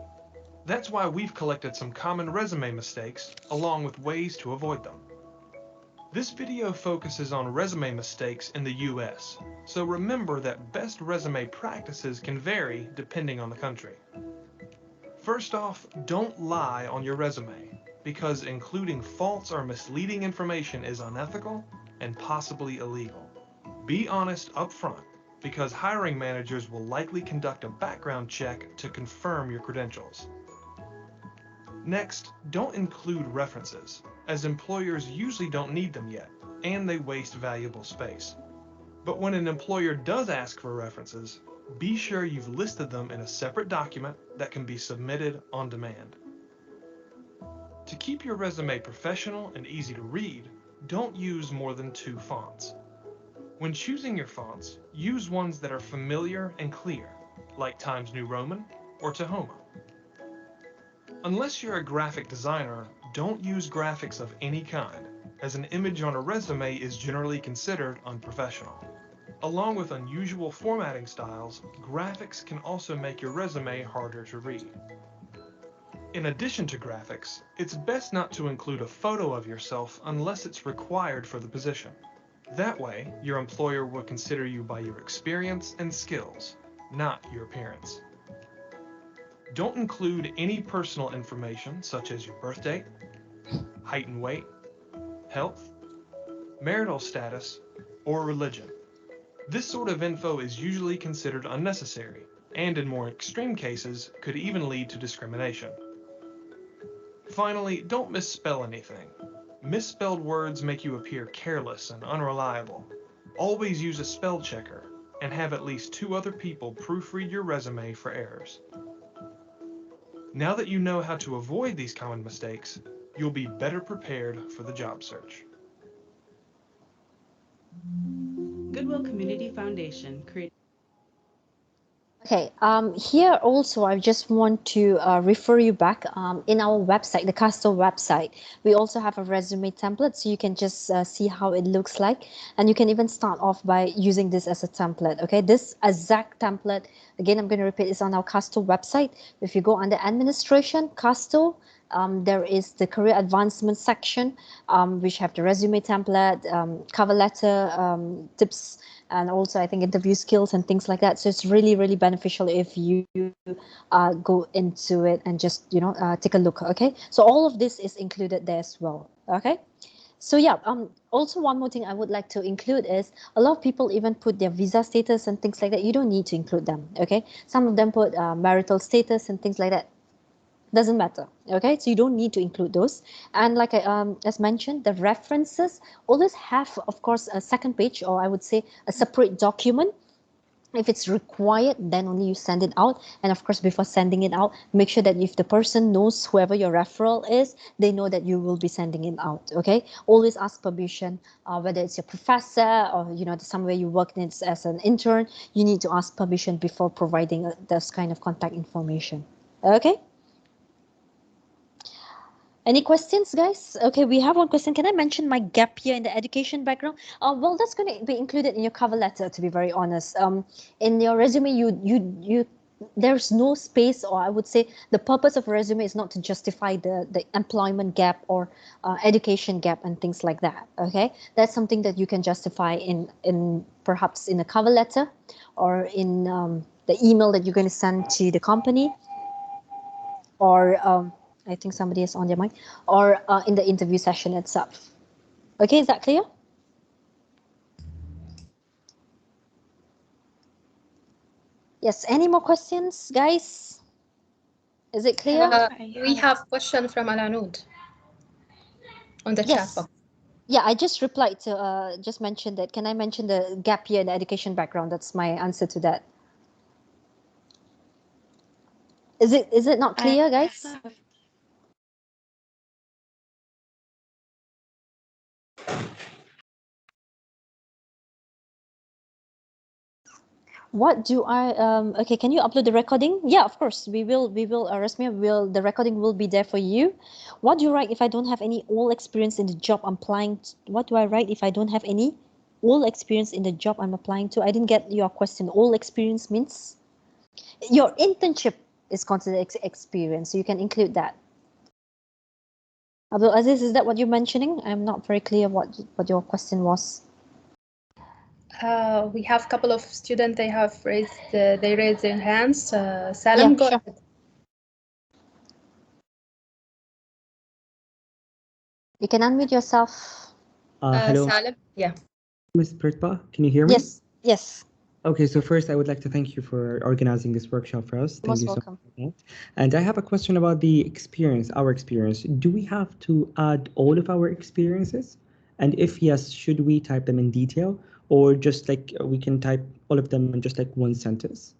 That's why we've collected some common resume mistakes, along with ways to avoid them. This video focuses on resume mistakes in the US, so remember that best resume practices can vary depending on the country. First off, don't lie on your resume, because including false or misleading information is unethical and possibly illegal. Be honest up front, because hiring managers will likely conduct a background check to confirm your credentials. Next, don't include references, as employers usually don't need them yet, and they waste valuable space. But when an employer does ask for references, be sure you've listed them in a separate document that can be submitted on demand. To keep your resume professional and easy to read, don't use more than 2 fonts. When choosing your fonts, use ones that are familiar and clear, like Times New Roman or Tahoma. Unless you're a graphic designer, don't use graphics of any kind, as an image on a resume is generally considered unprofessional. Along with unusual formatting styles, graphics can also make your resume harder to read. In addition to graphics, it's best not to include a photo of yourself unless it's required for the position. That way, your employer will consider you by your experience and skills, not your appearance. Don't include any personal information such as your birth date, height and weight, health, marital status, or religion. This sort of info is usually considered unnecessary, and in more extreme cases, could even lead to discrimination. Finally, don't misspell anything. Misspelled words make you appear careless and unreliable. Always use a spell checker, and have at least 2 other people proofread your resume for errors. Now that you know how to avoid these common mistakes, you'll be better prepared for the job search. Goodwill Community Foundation created. Okay, here also I just want to refer you back in our website, the Castle website. We also have a resume template, so you can just see how it looks like. And you can even start off by using this as a template, okay? This exact template, again, I'm going to repeat, is on our Castle website. If you go under administration, Castle, there is the career advancement section, which have the resume template, cover letter, tips, and also I think interview skills and things like that. So it's really, really beneficial if you go into it and just, take a look, okay? So all of this is included there as well, okay? So yeah, also one more thing I would like to include is a lot of people even put their visa status and things like that. You don't need to include them, okay? Some of them put marital status and things like that. Doesn't matter, okay? So you don't need to include those. And like as mentioned, the references always have, of course, a second page, or I would say a separate document. If it's required, then only you send it out. And of course, before sending it out, make sure that if the person knows, whoever your referral is, they know that you will be sending it out, okay? Always ask permission, whether it's your professor or, somewhere you work as an intern, you need to ask permission before providing this kind of contact information, okay? Any questions, guys? Okay, we have one question. Can I mention my gap year in the education background? Well, that's going to be included in your cover letter, to be very honest. In your resume, you there's no space, or I would say the purpose of a resume is not to justify the employment gap or education gap and things like that. Okay, that's something that you can justify in perhaps in a cover letter or in the email that you're going to send to the company, or I think somebody is on their mic, or in the interview session itself. Okay, is that clear? Yes, any more questions, guys? Is it clear? We have question from Alanud on the chat Yes. box. Yeah, I just replied to, just mentioned that. Can I mention the gap year in the education background? That's my answer to that. Is it not clear, guys? What do I okay, can you upload the recording? Yeah, of course, we will Rasmia, the recording will be there for you. What do you write if I don't have any all experience in the job I'm applying to? What do I write if I don't have any all experience in the job I'm applying to? I didn't get your question. All experience means your internship is considered experience. So you can include that. Abdul Aziz, is that what you're mentioning? I'm not very clear what your question was. We have a couple of students. They have raised their hands. Yeah, Salam, go sure. ahead. You can unmute yourself. Hello, Salam. Yeah. Ms. Pritpa. Can you hear me? Yes, yes. Okay, so first I would like to thank you for organizing this workshop for us. Thank Most you so welcome. much for that. And I have a question about the experience, our experience. Do we have to add all of our experiences? And if yes, should we type them in detail, or just like we can type all of them in just like one sentence?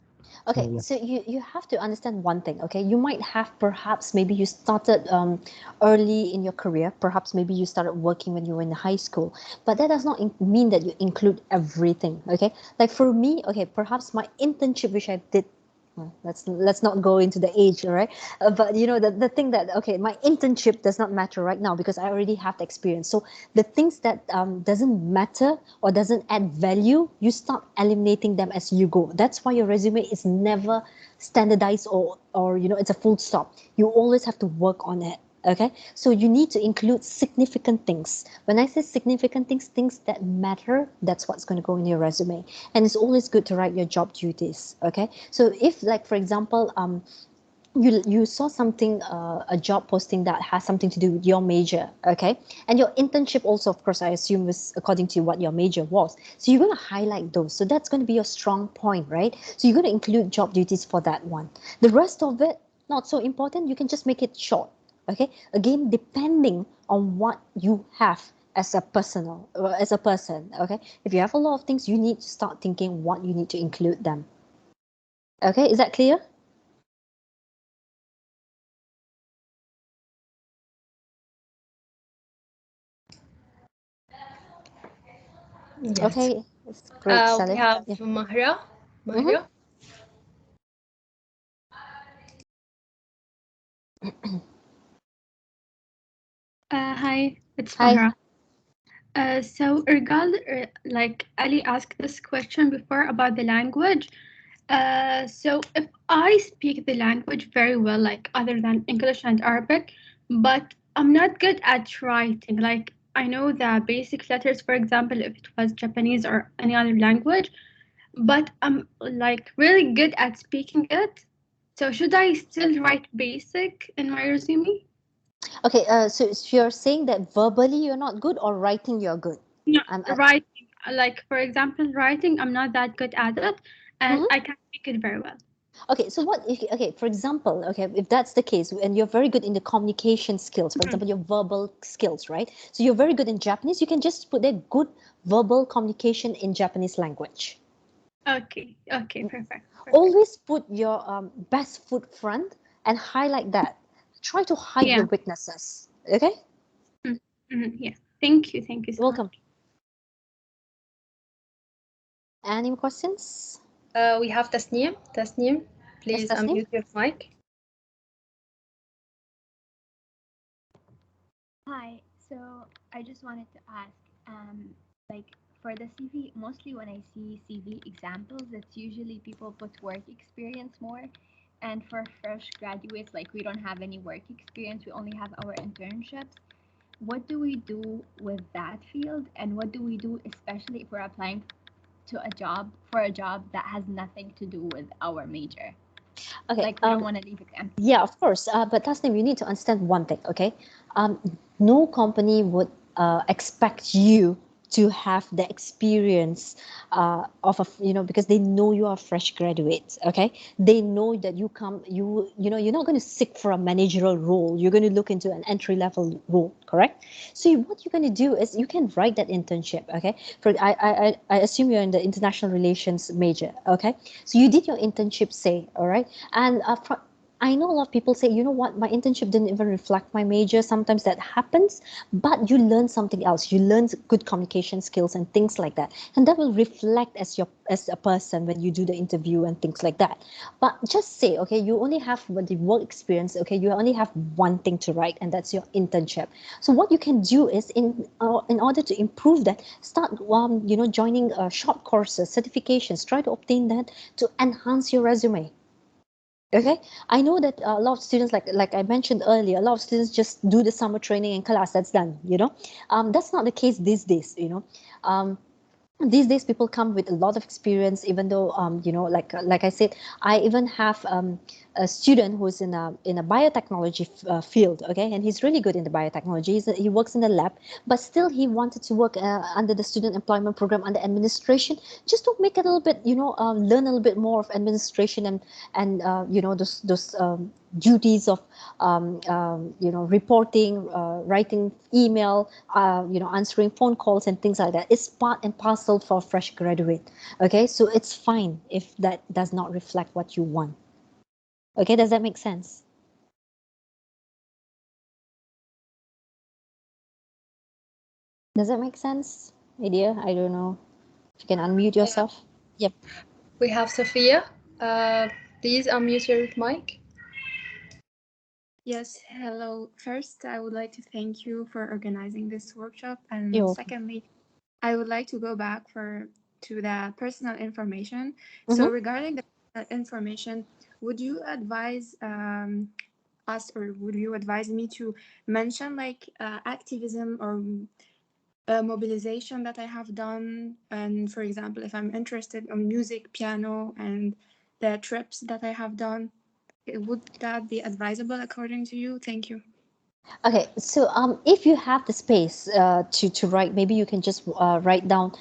Okay, So, so you have to understand one thing, okay? You might have perhaps maybe you started early in your career, perhaps maybe you started working when you were in high school, but that does not mean that you include everything, okay? Like for me, okay, perhaps my internship, which I did, well, let's not go into the age, all right? But you know the thing that okay, my internship does not matter right now because I already have the experience. So the things that doesn't matter or doesn't add value, you start eliminating them as you go. That's why your resume is never standardized or you know it's a full stop. You always have to work on it. Okay, so you need to include significant things. When I say significant things, things that matter, that's what's going to go in your resume. And it's always good to write your job duties. Okay, so if like for example you saw something a job posting that has something to do with your major, okay, and your internship also, of course, I assume was according to what your major was, so you're going to highlight those. So that's going to be your strong point, right? So you're going to include job duties for that one. The rest of it, not so important. You can just make it short. Okay, again, depending on what you have as a as a person. Okay, if you have a lot of things, you need to start thinking what you need to include them. Okay, is that clear? Yes. Okay, it's great, We Saleh. have Yeah. Mahra. Mm-hmm. Mahra. Hi, it's Hi. Mahra. So like Ali asked this question before about the language. So if I speak the language very well, like other than English and Arabic, but I'm not good at writing. Like I know the basic letters, for example, if it was Japanese or any other language, but I'm like really good at speaking it. So should I still write basic in my resume? Okay, so you're saying that verbally you're not good or writing you're good? No, I'm, writing, like for example, writing, I'm not that good at it, and Mhm. I can speak it very well. Okay, so what if, okay, for example, okay, if that's the case and you're very good in the communication skills, for Mhm. example, your verbal skills, right? So you're very good in Japanese, you can just put there good verbal communication in Japanese language. Okay, okay, perfect, perfect. Always put your best foot front and highlight that. Try to hide Yeah, your weaknesses. Okay? yeah. Thank you so You're welcome. much. Any more questions? We have Tasneem. Tasneem, Yes, please Tasneem? unmute your mic. Hi, so I just wanted to ask, like for the CV, mostly when I see CV examples, it's usually people put work experience more. And for fresh graduates, like we don't have any work experience, we only have our internships. What do we do with that field? And what do we do, especially if we're applying to a job for a job that has nothing to do with our major? Okay. Like we don't want to leave it empty. Yeah, of course. But Tasnim, you need to understand one thing, okay? Um, no company would expect you to have the experience of a, you know, because they know you are a fresh graduate, okay? They know that you know, you're not going to seek for a managerial role. You're going to look into an entry level role, correct? So what you're going to do is you can write that internship, okay? I assume you're in the international relations major, okay? So you did your internship, say, all right? And I know a lot of people say, you know what, my internship didn't even reflect my major. Sometimes that happens, but you learn something else. You learn good communication skills and things like that, and that will reflect as a person when you do the interview and things like that. But just say, okay, you only have the work experience. Okay, you only have one thing to write, and that's your internship. So what you can do is, in order to improve that, start you know, joining short courses, certifications. Try to obtain that to enhance your resume. Okay, I know that a lot of students, like I mentioned earlier, a lot of students just do the summer training in class. That's done. That's not the case these days. These days people come with a lot of experience, even though like I said, I even have a student who's in a biotechnology field. Okay, and he's really good in the biotechnology. He works in the lab, but still he wanted to work under the student employment program under administration, just to make it a little bit, learn a little bit more of administration, and those duties of reporting, writing email, answering phone calls and things like that. It's part and parcel for a fresh graduate. Okay, so it's fine if that does not reflect what you want. Okay, does that make sense? Does that make sense, Idea? I don't know if you can unmute yourself. Yep. We have Sophia. Please unmute your mic. Yes, hello. First, I would like to thank you for organizing this workshop. And You're welcome. secondly, I would like to go back to the personal information. So Mhm. regarding the personal information, would you advise us, or would you advise me to mention like activism or mobilization that I have done? And for example, if I'm interested in music, piano, and the trips that I have done, would that be advisable according to you? Thank you. Okay, so if you have the space to write, maybe you can just write down,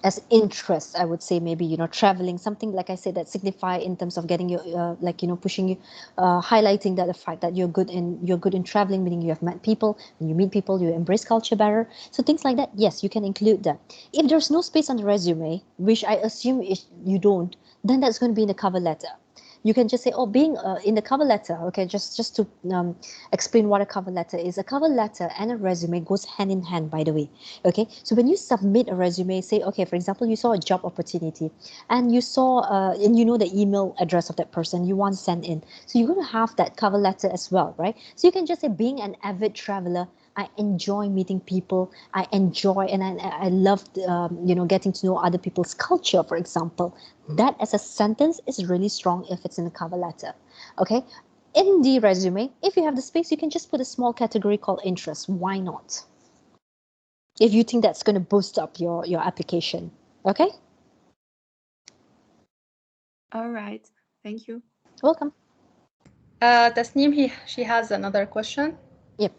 as interest. I would say maybe traveling, something like I said that signify in terms of getting you pushing you, highlighting that the fact that you're good in traveling, meaning you have met people. When you meet people, you embrace culture better. So things like that, yes, you can include that. If there's no space on the resume, which I assume is you don't, then that's going to be in the cover letter. You can just say, oh, being in the cover letter. Okay, just to explain what a cover letter is. A cover letter and a resume goes hand in hand, by the way. Okay, so when you submit a resume, say, okay, for example, you saw a job opportunity, and you saw and you know the email address of that person you want to send in, so you're going to have that cover letter as well, right? So you can just say, being an avid traveler, I enjoy meeting people. I enjoy and I love getting to know other people's culture, for example. That as a sentence is really strong if it's in a cover letter. Okay. In the resume, if you have the space, you can just put a small category called interest. Why not? If you think that's going to boost up your application. Okay. All right. Thank you. Welcome. Tasneem, she has another question. Yep.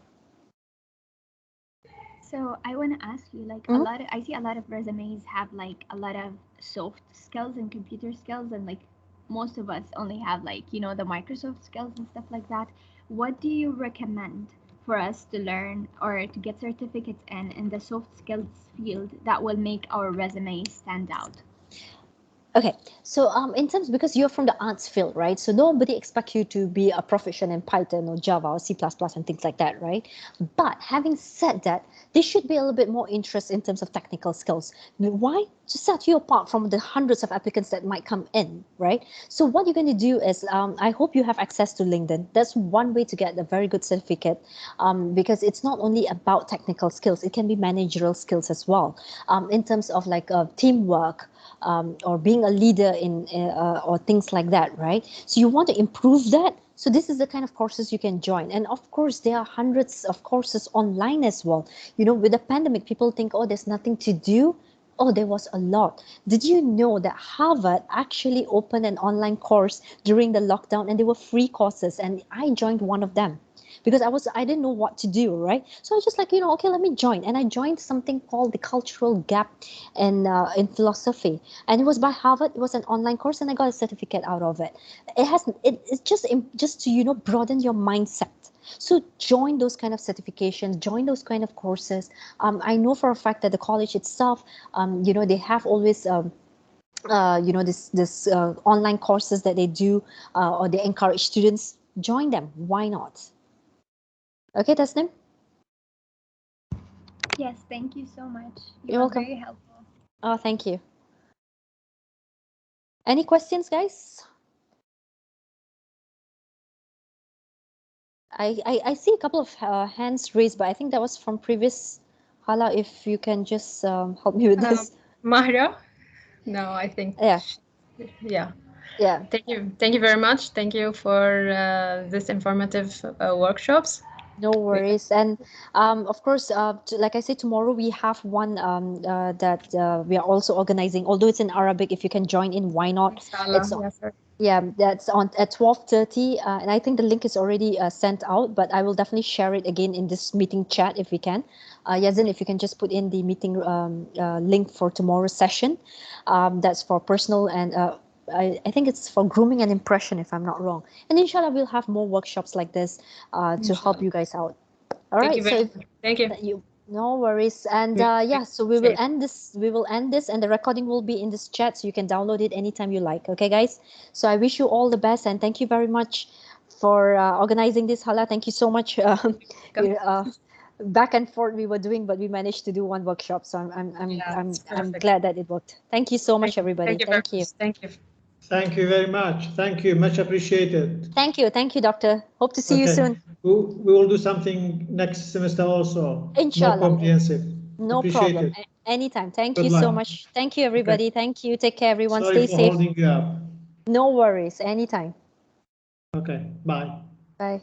So I want to ask you, like, Mhm. I see a lot of resumes have like a lot of soft skills and computer skills, and like most of us only have like, the Microsoft skills and stuff like that. What do you recommend for us to learn or to get certificates in the soft skills field that will make our resume stand out? Okay, so in terms, because you're from the arts field, right? So nobody expects you to be a proficient in Python or Java or C++ and things like that, right? But having said that, there should be a little bit more interest in terms of technical skills. Why? To set you apart from the hundreds of applicants that might come in, right? So what you're going to do is, I hope you have access to LinkedIn. That's one way to get a very good certificate, because it's not only about technical skills; it can be managerial skills as well, in terms of like teamwork, or being a leader in or things like that, right? So you want to improve that. So this is the kind of courses you can join, and of course there are hundreds of courses online as well. With the pandemic, people think, oh, there's nothing to do. Oh, there was a lot. Did you know that Harvard actually opened an online course during the lockdown, and they were free courses, and I joined one of them because I didn't know what to do, right? So I was just like, okay, let me join, and I joined something called the Cultural Gap in philosophy, and it was by Harvard. It was an online course, and I got a certificate out of it. It's just to broaden your mindset. So join those kind of certifications, join those kind of courses. I know for a fact that the college itself, they have always this online courses that they do, or they encourage students. Join them. Why not? Okay, Tasnim? Yes, thank you so much. You You're were welcome. very helpful. Oh, thank you. Any questions, guys? I see a couple of hands raised, but I think that was from previous. Hala, if you can just help me with this. Mahra? No, I think. Yeah. Yeah. Yeah. Thank you very much. Thank you for this informative workshops. No worries. And of course, like I said, tomorrow we have one that we are also organizing. Although it's in Arabic, if you can join in, why not? Inshallah. It's Yes, sir. Yeah, that's on at 12:30, and I think the link is already sent out. But I will definitely share it again in this meeting chat if we can. Yazin, if you can just put in the meeting link for tomorrow's session. That's for personal and I think it's for grooming and impression, if I'm not wrong. And inshallah, we'll have more workshops like this to help you guys out. All Thank right, you so very if much. Thank you. you no worries. And yeah, so we will end this, and the recording will be in this chat, so you can download it anytime you like. Okay, guys? So I wish you all the best, and thank you very much for organizing this, Hala. Thank you so much. Back and forth we were doing, but we managed to do one workshop, so I'm glad that it worked. Thank you so much, everybody. Thank you very Thank you. much. Thank you. Thank you very much. Thank you. Much appreciated. Thank you, doctor. Hope to see you soon. We will do something next semester also. Inshallah. More comprehensive. No Appreciate problem. it. Anytime. Thank Good you so luck. much. Thank you, everybody. Thank you. Take care, everyone. Sorry Stay for safe. holding you up. No worries. Anytime. Okay. Bye. Bye.